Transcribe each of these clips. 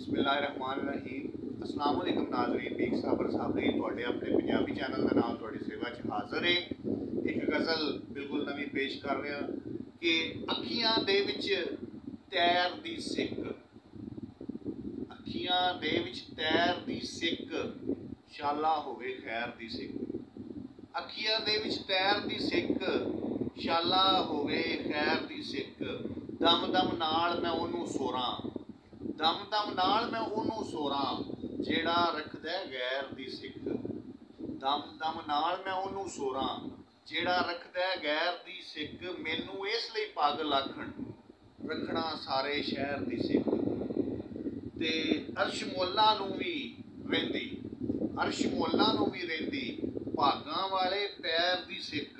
बिस्मिल्लाहिर्रहमानिर्रहीम। अस्सलाम वालेकुम नाज़रीन, बीक साबर साबरी तुहाडे अपने पंजाबी चैनल का नाम तुहाडी सेवा च हाज़र है। एक गज़ल बिल्कुल नवी पेश कर रहे हैं कि अखियां दे विच तैर दी सिक, अखियां दे विच तैर दी सिक, शाला होवे खैर दी सिक। अखियां दे विच तैर दी सिक, शाला होवे खैर दी सिक। दम दम नाल मैं ओनू सोरां, दम दम नाल मैं ओनू सोरां, जेड़ा रखदा गैर दी सिक। दम दम नाल मैं ओनू सोरां, जेड़ा रखदा गैर दी सिक। मैनू इस लई पागल आखण, रखना सारे शहर दी सिक। ते अर्श मोला नू भी रहिंदी, अर्श मोला नू भी रहिंदी, भागां वाले पैर दी सिक।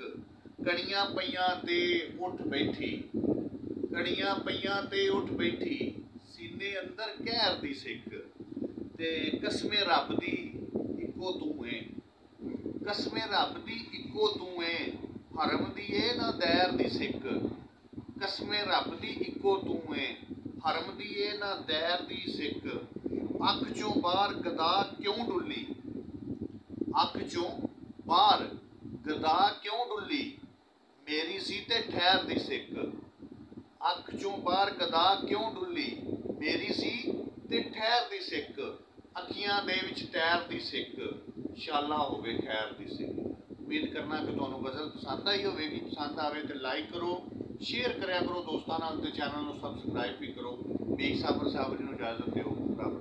कणियां पईयां ते उठ बैठी, कणियां पईयां ते उठ बैठी, सीने अंदर कहर दी सिक। ते कसमे रब दी इक्को तू है, कसमे रब दी इक्को तू है, हरम दी ए ना दैर दी सिक। कसमे रब दी इक्को तू है, हरम दी ए ना दैर दी सिक। अख चों बाहर गदा क्यों डुल्ली, अख चों बाहर गदा क्यों डुल्ली, मेरी सी ते ठहर दी सिक। अख चों बाहर गदा क्यों डुल्ली, मेरी सी ते ठहर दी सिक। अखियां दे विच तैर दी सिक, शाला होवे खैर दी सिक। उम्मीद करना कि तुहानू गज़ल पसंद आई होगी। पसंद आवे तो लाइक करो, शेयर करया करो दोस्तां नाल, ते चैनल नू सबसक्राइब भी करो। बीक साबर साबरी नू इजाजत दिओ। रब